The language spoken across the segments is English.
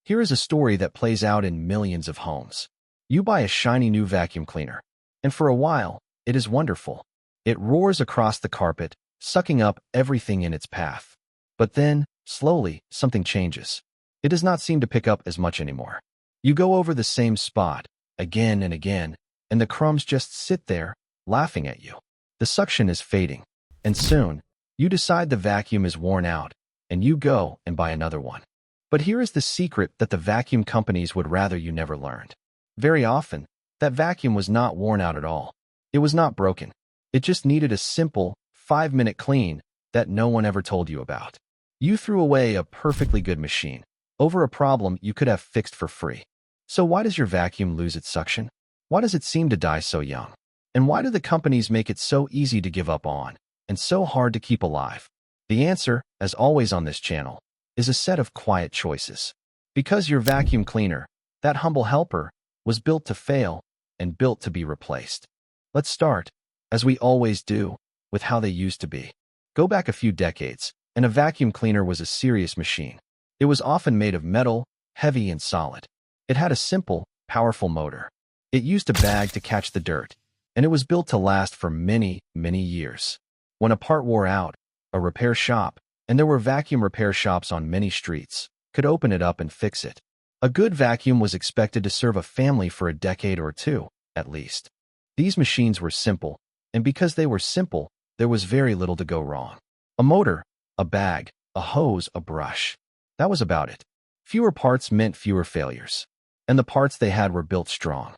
Here is a story that plays out in millions of homes. You buy a shiny new vacuum cleaner, and for a while, it is wonderful. It roars across the carpet, sucking up everything in its path. But then, slowly, something changes. It does not seem to pick up as much anymore. You go over the same spot, again and again, and the crumbs just sit there, laughing at you. The suction is fading, and soon, you decide the vacuum is worn out, and you go and buy another one. But here is the secret that the vacuum companies would rather you never learned. Very often, that vacuum was not worn out at all. It was not broken. It just needed a simple, 5-minute clean that no one ever told you about. You threw away a perfectly good machine over a problem you could have fixed for free. So why does your vacuum lose its suction? Why does it seem to die so young? And why do the companies make it so easy to give up on and so hard to keep alive? The answer, as always on this channel, is a set of quiet choices. Because your vacuum cleaner, that humble helper, was built to fail and built to be replaced. Let's start, as we always do, with how they used to be. Go back a few decades, and a vacuum cleaner was a serious machine. It was often made of metal, heavy and solid. It had a simple, powerful motor. It used a bag to catch the dirt, and it was built to last for many, many years. When a part wore out, a repair shop, and there were vacuum repair shops on many streets, could open it up and fix it. A good vacuum was expected to serve a family for a decade or two, at least. These machines were simple, and because they were simple, there was very little to go wrong. A motor, a bag, a hose, a brush. That was about it. Fewer parts meant fewer failures, and the parts they had were built strong.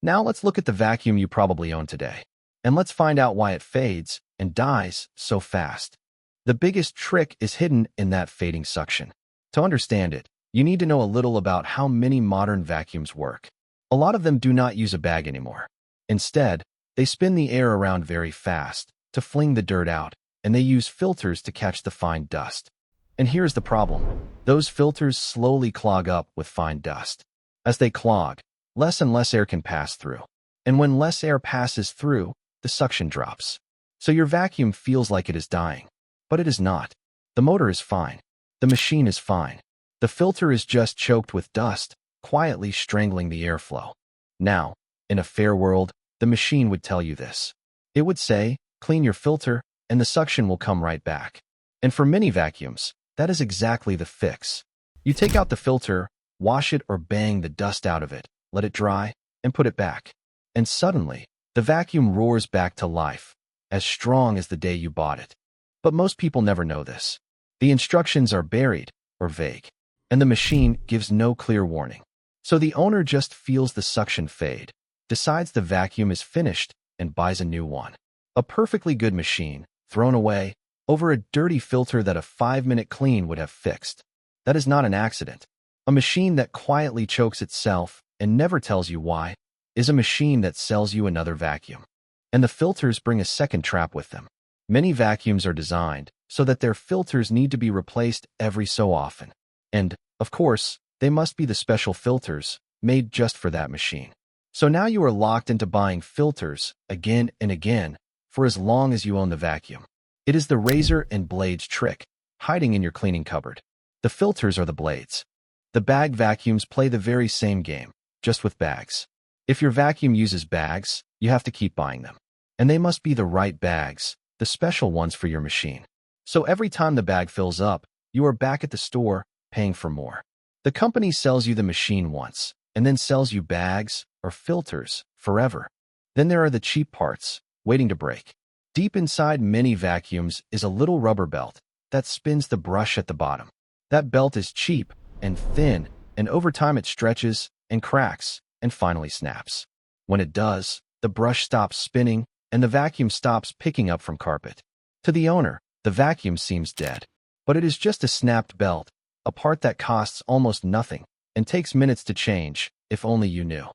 Now let's look at the vacuum you probably own today, and let's find out why it fades and dies so fast. The biggest trick is hidden in that fading suction. To understand it, you need to know a little about how many modern vacuums work. A lot of them do not use a bag anymore. Instead, they spin the air around very fast to fling the dirt out, and they use filters to catch the fine dust. And here's the problem. Those filters slowly clog up with fine dust. As they clog, less and less air can pass through. And when less air passes through, the suction drops. So your vacuum feels like it is dying. But it is not. The motor is fine. The machine is fine. The filter is just choked with dust, quietly strangling the airflow. Now, in a fair world, the machine would tell you this. It would say, clean your filter, and the suction will come right back. And for many vacuums, that is exactly the fix. You take out the filter, wash it or bang the dust out of it, let it dry, and put it back. And suddenly, the vacuum roars back to life, as strong as the day you bought it. But most people never know this. The instructions are buried or vague, and the machine gives no clear warning. So the owner just feels the suction fade, decides the vacuum is finished, and buys a new one. A perfectly good machine, thrown away, over a dirty filter that a 5-minute clean would have fixed. That is not an accident. A machine that quietly chokes itself and never tells you why is a machine that sells you another vacuum. And the filters bring a second trap with them. Many vacuums are designed so that their filters need to be replaced every so often. And, of course, they must be the special filters made just for that machine. So now you are locked into buying filters again and again for as long as you own the vacuum. It is the razor and blades trick, hiding in your cleaning cupboard. The filters are the blades. The bag vacuums play the very same game, just with bags. If your vacuum uses bags, you have to keep buying them. And they must be the right bags, the special ones for your machine. So every time the bag fills up, you are back at the store, paying for more. The company sells you the machine once, and then sells you bags or filters forever. Then there are the cheap parts, waiting to break. Deep inside many vacuums is a little rubber belt that spins the brush at the bottom. That belt is cheap and thin, and over time it stretches and cracks and finally snaps. When it does, the brush stops spinning and the vacuum stops picking up from carpet. To the owner, the vacuum seems dead. But it is just a snapped belt, a part that costs almost nothing and takes minutes to change, if only you knew.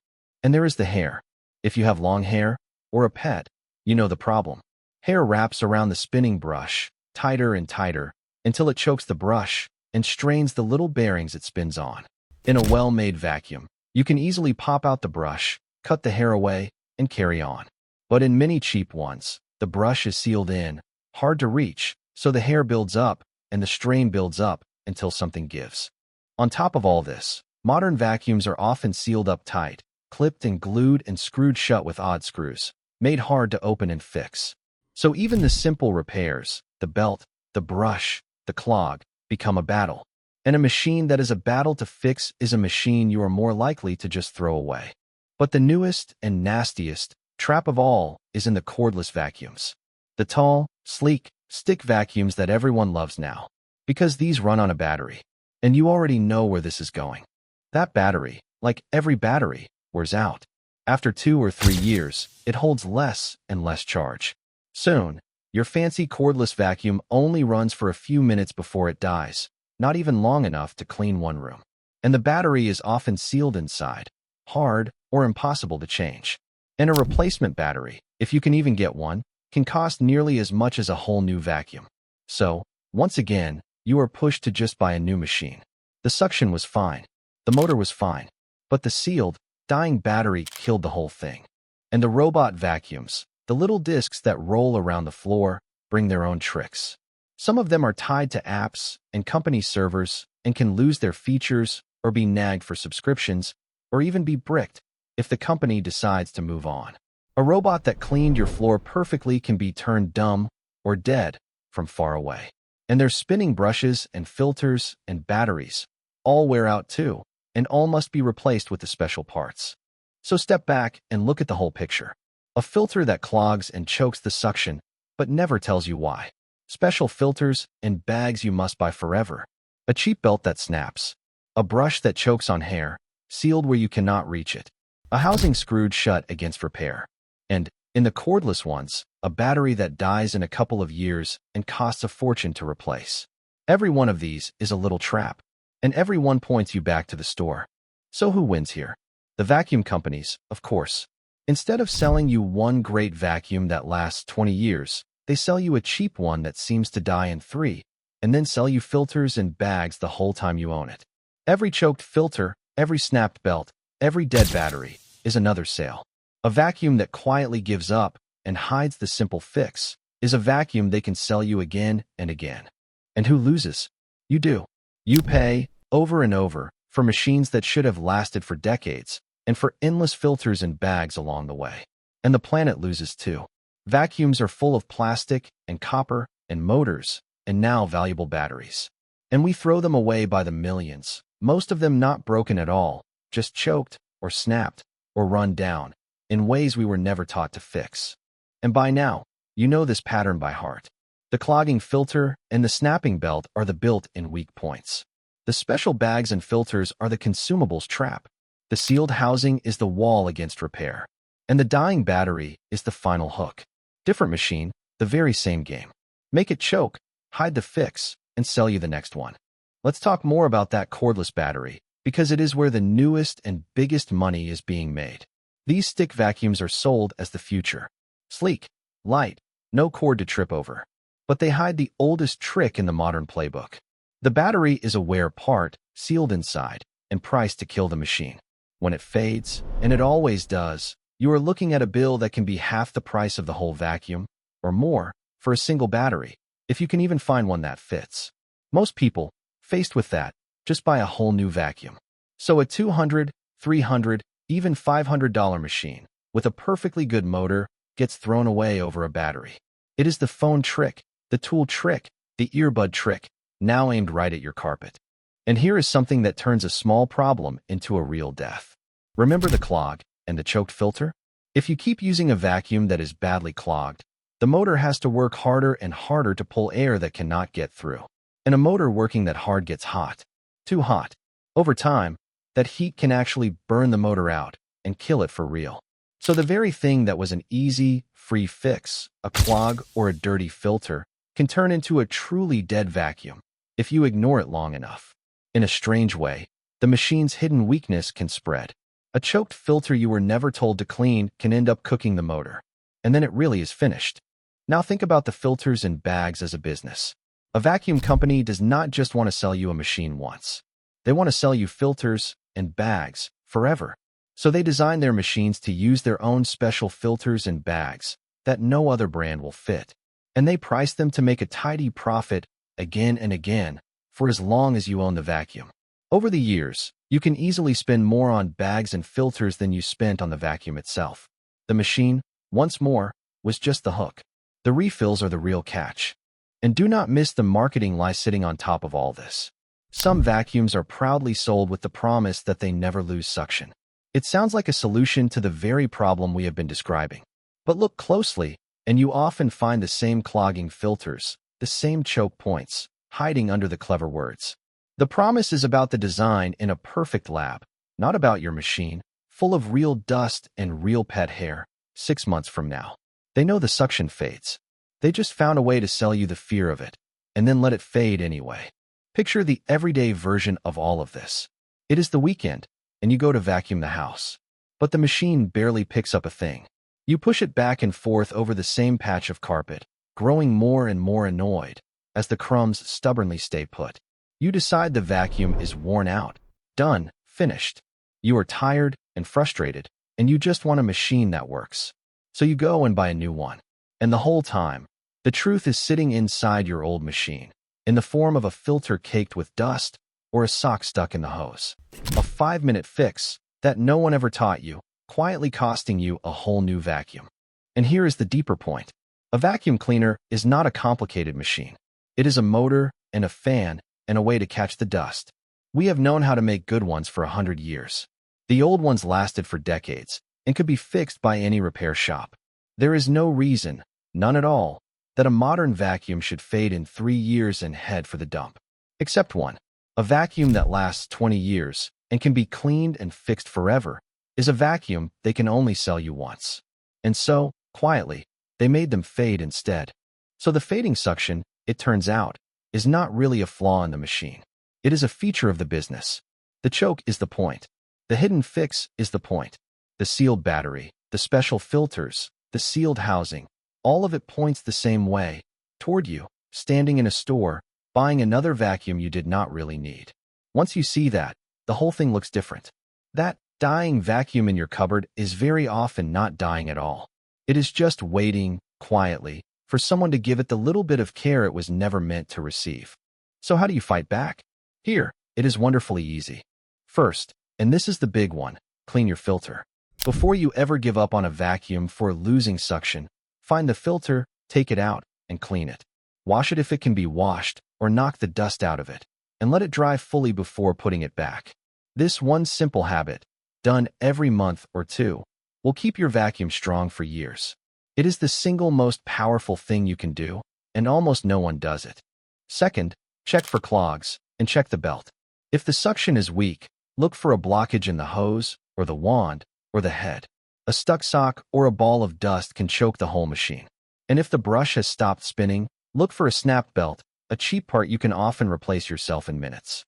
And there is the hair. If you have long hair or a pet, you know the problem. Hair wraps around the spinning brush, tighter and tighter, until it chokes the brush and strains the little bearings it spins on. In a well-made vacuum, you can easily pop out the brush, cut the hair away, and carry on. But in many cheap ones, the brush is sealed in, hard to reach, so the hair builds up, and the strain builds up until something gives. On top of all this, Modern vacuums are often sealed up tight, clipped and glued and screwed shut with odd screws, made hard to open and fix. So even the simple repairs, the belt, the brush, the clog, become a battle. And a machine that is a battle to fix is a machine you are more likely to just throw away. But the newest and nastiest trap of all is in the cordless vacuums. The tall, sleek, stick vacuums that everyone loves now. Because these run on a battery. And you already know where this is going. That battery, like every battery, wears out. After 2 or 3 years, it holds less and less charge. Soon, your fancy cordless vacuum only runs for a few minutes before it dies, not even long enough to clean one room. And the battery is often sealed inside, hard or impossible to change. And a replacement battery, if you can even get one, can cost nearly as much as a whole new vacuum. So, once again, you are pushed to just buy a new machine. The suction was fine. The motor was fine. But the sealed, dying battery killed the whole thing. And the robot vacuums, the little discs that roll around the floor, bring their own tricks. Some of them are tied to apps and company servers and can lose their features or be nagged for subscriptions or even be bricked if the company decides to move on. A robot that cleaned your floor perfectly can be turned dumb or dead from far away. And their spinning brushes and filters and batteries all wear out too, and all must be replaced with the special parts. So step back and look at the whole picture. A filter that clogs and chokes the suction, but never tells you why. Special filters and bags you must buy forever. A cheap belt that snaps. A brush that chokes on hair, sealed where you cannot reach it. A housing screwed shut against repair. And, in the cordless ones, a battery that dies in a couple of years and costs a fortune to replace. Every one of these is a little trap, and every one points you back to the store. So who wins here? The vacuum companies, of course. Instead of selling you one great vacuum that lasts 20 years, they sell you a cheap one that seems to die in 3, and then sell you filters and bags the whole time you own it. Every choked filter, every snapped belt, every dead battery is another sale. A vacuum that quietly gives up and hides the simple fix is a vacuum they can sell you again and again. And who loses? You do. You pay, over and over, for machines that should have lasted for decades, and for endless filters and bags along the way. And the planet loses too. Vacuums are full of plastic and copper and motors and now valuable batteries. And we throw them away by the millions, most of them not broken at all, just choked or snapped or run down in ways we were never taught to fix. And by now, you know this pattern by heart. The clogging filter and the snapping belt are the built-in weak points. The special bags and filters are the consumables trap. The sealed housing is the wall against repair. And the dying battery is the final hook. Different machine, the very same game. Make it choke, hide the fix, and sell you the next one. Let's talk more about that cordless battery, because it is where the newest and biggest money is being made. These stick vacuums are sold as the future. Sleek, light, no cord to trip over. But they hide the oldest trick in the modern playbook. The battery is a wear part, sealed inside, and priced to kill the machine. When it fades, and it always does, you are looking at a bill that can be half the price of the whole vacuum, or more, for a single battery, if you can even find one that fits. Most people, faced with that, just buy a whole new vacuum. So a $200, $300, even $500 machine, with a perfectly good motor, gets thrown away over a battery. It is the phone trick, the tool trick, the earbud trick, now aimed right at your carpet. And here is something that turns a small problem into a real death. Remember the clog and the choked filter? If you keep using a vacuum that is badly clogged, the motor has to work harder and harder to pull air that cannot get through. And a motor working that hard gets hot. Too hot. Over time, that heat can actually burn the motor out and kill it for real. So the very thing that was an easy, free fix, a clog or a dirty filter, can turn into a truly dead vacuum if you ignore it long enough. In a strange way, the machine's hidden weakness can spread. A choked filter you were never told to clean can end up cooking the motor. And then it really is finished. Now think about the filters and bags as a business. A vacuum company does not just want to sell you a machine once. They want to sell you filters and bags forever. So they design their machines to use their own special filters and bags that no other brand will fit. And they price them to make a tidy profit again and again for as long as you own the vacuum. Over the years, you can easily spend more on bags and filters than you spent on the vacuum itself. The machine, once more, was just the hook. The refills are the real catch. And do not miss the marketing lie sitting on top of all this. Some vacuums are proudly sold with the promise that they never lose suction. It sounds like a solution to the very problem we have been describing. But look closely, and you often find the same clogging filters, the same choke points, hiding under the clever words. The promise is about the design in a perfect lab, not about your machine, full of real dust and real pet hair, 6 months from now. They know the suction fades. They just found a way to sell you the fear of it, and then let it fade anyway. Picture the everyday version of all of this. It is the weekend, and you go to vacuum the house. But the machine barely picks up a thing. You push it back and forth over the same patch of carpet, growing more and more annoyed as the crumbs stubbornly stay put. You decide the vacuum is worn out, done, finished. You are tired and frustrated, and you just want a machine that works. So you go and buy a new one. And the whole time, the truth is sitting inside your old machine, in the form of a filter caked with dust or a sock stuck in the hose. A 5-minute fix that no one ever taught you, quietly costing you a whole new vacuum. And here is the deeper point. A vacuum cleaner is not a complicated machine. It is a motor and a fan and a way to catch the dust. We have known how to make good ones for 100 years. The old ones lasted for decades and could be fixed by any repair shop. There is no reason, none at all, that a modern vacuum should fade in 3 years and head for the dump. Except one. A vacuum that lasts 20 years and can be cleaned and fixed forever is a vacuum they can only sell you once. And so, quietly, they made them fade instead. So the fading suction, it turns out, is not really a flaw in the machine. It is a feature of the business. The choke is the point. The hidden fix is the point. The sealed battery, the special filters, the sealed housing, all of it points the same way, toward you, standing in a store, buying another vacuum you did not really need. Once you see that, the whole thing looks different. That dying vacuum in your cupboard is very often not dying at all. It is just waiting, quietly, for someone to give it the little bit of care it was never meant to receive. So how do you fight back? Here, it is wonderfully easy. First, and this is the big one, clean your filter. Before you ever give up on a vacuum for losing suction, find the filter, take it out, and clean it. Wash it if it can be washed, or knock the dust out of it, and let it dry fully before putting it back. This one simple habit, done every month or two, will keep your vacuum strong for years. It is the single most powerful thing you can do, and almost no one does it. Second, check for clogs, and check the belt. If the suction is weak, look for a blockage in the hose, or the wand, or the head. A stuck sock or a ball of dust can choke the whole machine. And if the brush has stopped spinning, look for a snapped belt, a cheap part you can often replace yourself in minutes.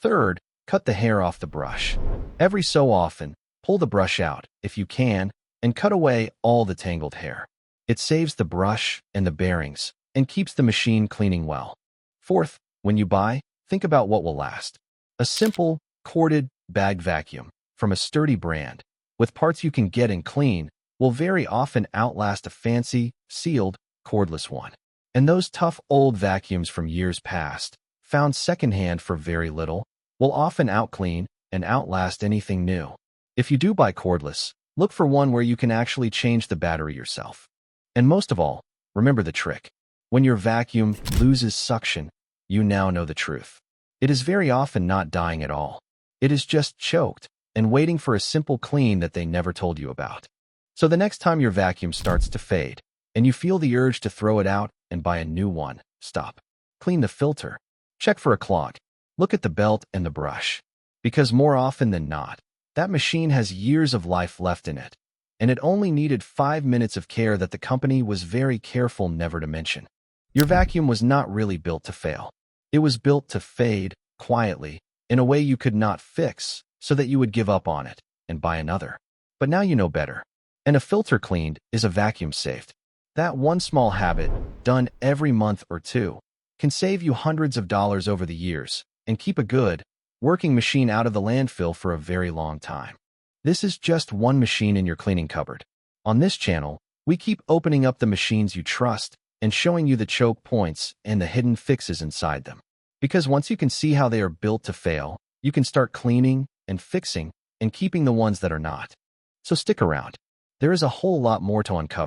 Third, cut the hair off the brush. Every so often, pull the brush out, if you can, and cut away all the tangled hair. It saves the brush and the bearings, and keeps the machine cleaning well. Fourth, when you buy, think about what will last. A simple, corded, bag vacuum, from a sturdy brand, with parts you can get and clean, will very often outlast a fancy, sealed, cordless one. And those tough old vacuums from years past, found secondhand for very little, will often outclean and outlast anything new. If you do buy cordless, look for one where you can actually change the battery yourself. And most of all, remember the trick. When your vacuum loses suction, you now know the truth. It is very often not dying at all. It is just choked and waiting for a simple clean that they never told you about. So the next time your vacuum starts to fade, and you feel the urge to throw it out and buy a new one, stop. Clean the filter. Check for a clog. Look at the belt and the brush. Because more often than not, that machine has years of life left in it, and it only needed 5 minutes of care that the company was very careful never to mention. Your vacuum was not really built to fail. It was built to fade, quietly, in a way you could not fix, so that you would give up on it and buy another. But now you know better. And a filter cleaned is a vacuum saved. That one small habit, done every month or two, can save you hundreds of dollars over the years and keep a good, working machine out of the landfill for a very long time. This is just one machine in your cleaning cupboard. On this channel, we keep opening up the machines you trust and showing you the choke points and the hidden fixes inside them. Because once you can see how they are built to fail, You can start cleaning and fixing and keeping the ones that are not. So stick around. There is a whole lot more to uncover.